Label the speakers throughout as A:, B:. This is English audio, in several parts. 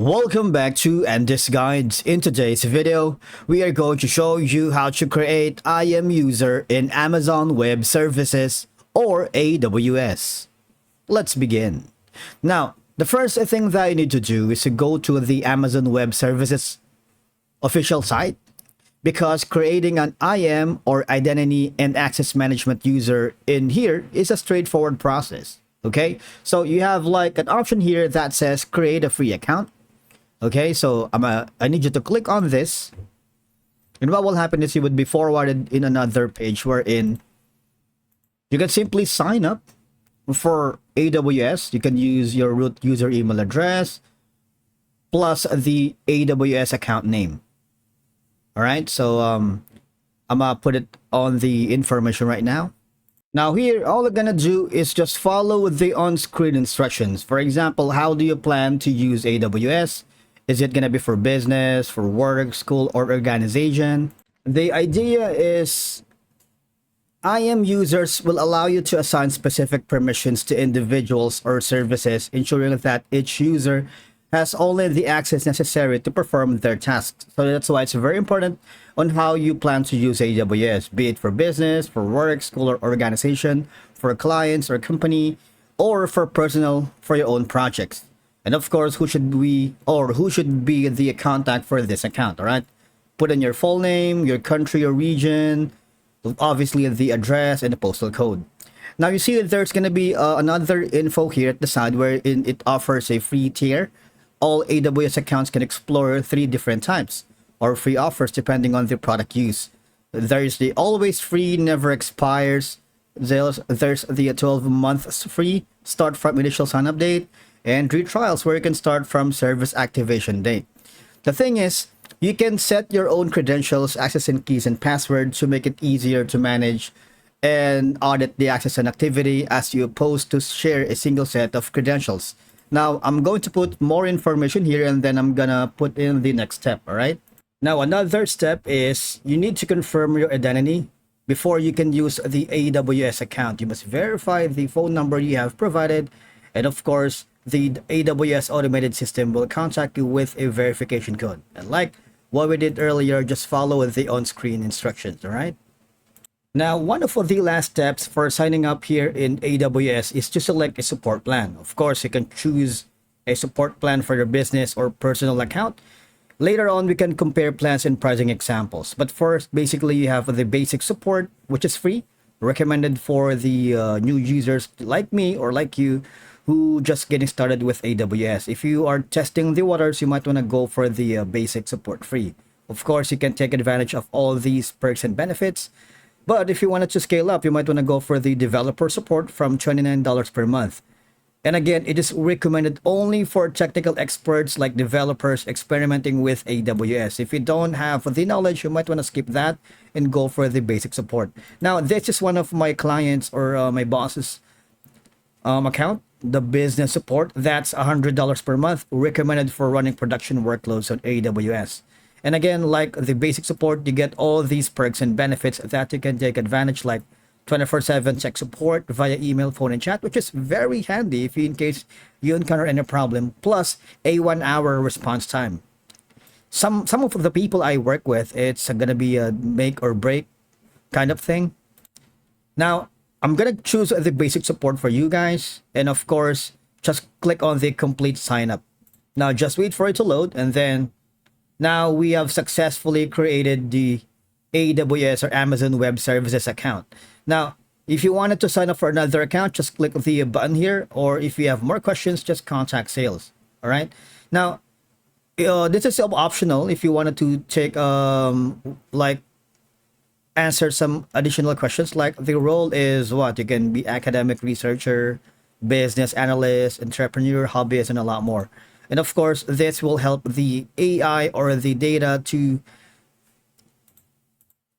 A: Welcome back to Andy's Guides. In today's video, we are going to show you how to create IAM user in Amazon Web Services or AWS. Let's begin. Now, the first thing that you need to do is to go to the Amazon Web Services official site, because creating an IAM or identity and access management user in here is a straightforward process. Okay, so you have like an option here that says create a free account. Okay, so I need you to click on this, and what will happen is you would be forwarded in another page wherein you can simply sign up for AWS. You can use your root user email address plus the AWS account name. All right, so I'm gonna put it on the information right now. Now here, all we're gonna do is just follow the on-screen instructions. For example, how do you plan to use AWS? Is it gonna be for business, for work, school, or organization? The idea is IAM users will allow you to assign specific permissions to individuals or services, ensuring that each user has only the access necessary to perform their tasks. So that's why it's very important on how you plan to use AWS, be it for business, for work, school, or organization, for clients or company, or for personal, for your own projects. And of course, who should be the contact for this account? All right, put in your full name, your country or region, obviously the address and the postal code. Now you see that there's going to be another info here at the side where it offers a free tier. All AWS accounts can explore 3 different types or free offers depending on the product use. There's the always free, never expires. There's the 12 months free, start from initial sign up date, and free trials where you can start from service activation date. The thing is, you can set your own credentials, access and keys, and password to make it easier to manage and audit the access and activity as you opposed to share a single set of credentials. Now, I'm going to put more information here and then I'm gonna put in the next step, all right? Now, another step is you need to confirm your identity before you can use the AWS account. You must verify the phone number you have provided, and of course, the AWS automated system will contact you with a verification code. And like what we did earlier, just follow the on-screen instructions, all right? Now, one of the last steps for signing up here in AWS is to select a support plan. Of course, you can choose a support plan for your business or personal account. Later on, we can compare plans and pricing examples. But first, basically, you have the basic support, which is free, recommended for the new users like me or like you who just getting started with AWS. If you are testing the waters, you might want to go for the basic support free. Of course, you can take advantage of all these perks and benefits. But if you wanted to scale up, you might want to go for the developer support from $29 per month. And again, it is recommended only for technical experts like developers experimenting with AWS. If you don't have the knowledge, you might want to skip that and go for the basic support. Now, this is one of my clients or my boss's account, the business support. That's $100 per month, recommended for running production workloads on AWS. And again, like the basic support, you get all these perks and benefits that you can take advantage, like 24/7 tech support via email, phone, and chat, which is very handy if you, in case you encounter any problem, plus a 1-hour response time. Some of the people I work with, it's gonna be a make or break kind of thing. Now, I'm gonna choose the basic support for you guys, and of course, just click on the complete sign up. Now, just wait for it to load, and then now we have successfully created the AWS or Amazon Web Services account. Now, if you wanted to sign up for another account, just click the button here, or if you have more questions, just contact sales. All right. Now, this is optional if you wanted to take like answer some additional questions, like the role is what? You can be academic researcher, business analyst, entrepreneur, hobbyist, and a lot more. And of course, this will help the AI or the data to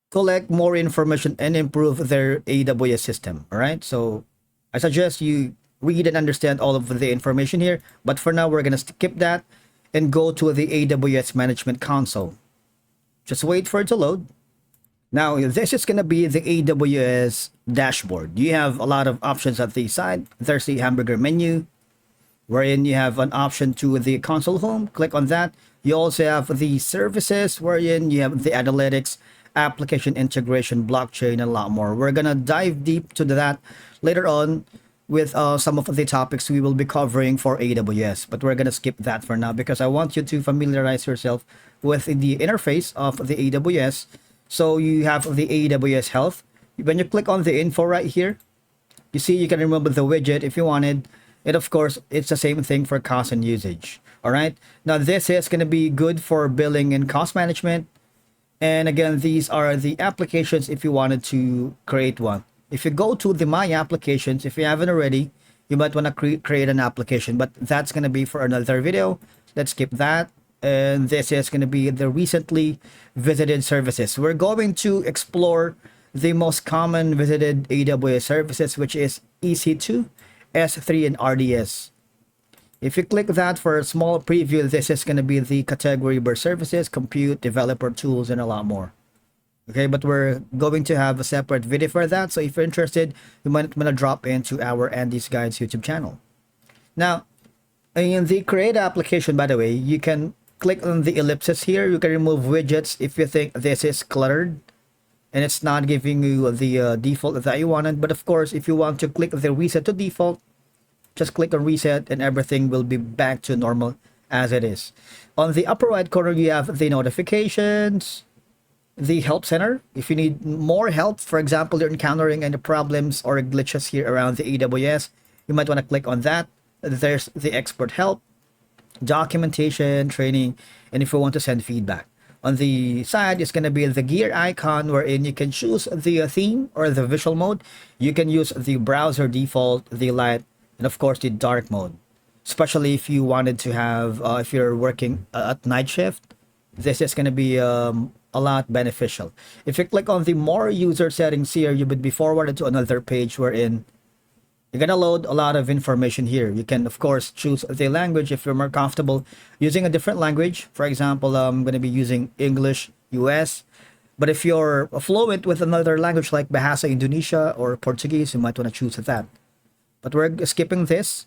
A: collect more information and improve their AWS system. All right. So I suggest you read and understand all of the information here. But for now, we're going to skip that and go to the AWS Management Console. Just wait for it to load. Now, this is going to be the AWS dashboard. You have a lot of options at the side. There's the hamburger menu. wherein you have an option to the console home. Click on that. You also have the services, wherein you have the analytics, application integration, blockchain, and a lot more. We're gonna dive deep to that later on with some of the topics we will be covering for AWS, but we're gonna skip that for now because I want you to familiarize yourself with the interface of the AWS. So you have the AWS Health. When you click on the info right here, you see you can remove the widget if you wanted. And of course, it's the same thing for cost and usage. All right. Now this is going to be good for billing and cost management. And again, these are the applications if you wanted to create one. If you go to the My Applications, if you haven't already, you might want to create an application, but that's going to be for another video. Let's skip that. And this is going to be the recently visited services. We're going to explore the most common visited AWS services, which is EC2, S3, and RDS. If you click that for a small preview, this is going to be the category bar services, compute, developer tools, and a lot more. Okay, but we're going to have a separate video for that. So if you're interested, you might want to drop into our Andy's Guides YouTube channel. Now, in the create application, by the way, you can click on the ellipsis here. You can remove widgets if you think this is cluttered and it's not giving you the default that you wanted. But of course, if you want to click the reset to default, just click on reset and everything will be back to normal as it is. On the upper right corner, you have the notifications, the help center. If you need more help, for example, you're encountering any problems or glitches here around the AWS, you might want to click on that. There's the expert help, documentation, training, and if you want to send feedback. On the side is going to be the gear icon, wherein you can choose the theme or the visual mode. You can use the browser default, the light, and of course the dark mode. Especially if you wanted to have, if you're working at night shift, this is going to be a lot beneficial. If you click on the more user settings here, you would be forwarded to another page wherein you're going to load a lot of information here. You can, of course, choose the language if you're more comfortable using a different language. For example, I'm going to be using English US. But if you're fluent with another language like Bahasa Indonesia or Portuguese, you might want to choose that. But we're skipping this.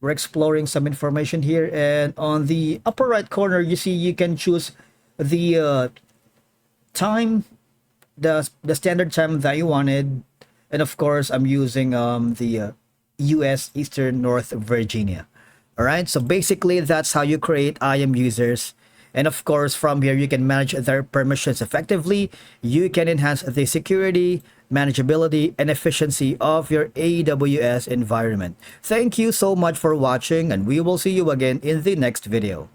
A: We're exploring some information here. And on the upper right corner, you see you can choose the time, the standard time that you wanted. And of course, I'm using the US Eastern North Virginia. All right, so basically that's how you create IAM users. And of course, from here, you can manage their permissions effectively. You can enhance the security, manageability, and efficiency of your AWS environment. Thank you so much for watching, and we will see you again in the next video.